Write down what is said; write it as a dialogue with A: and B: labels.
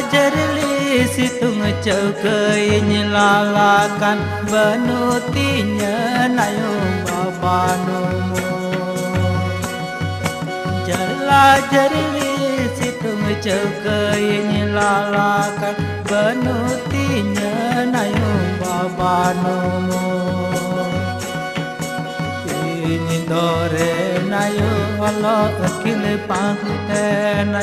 A: jerli situng ceukeui nyelalakan benutinya nayung babanumu jela jerli situng ceukeui nyelalakan benutinya nayung babanumu ini dore nayo Allah akil pangten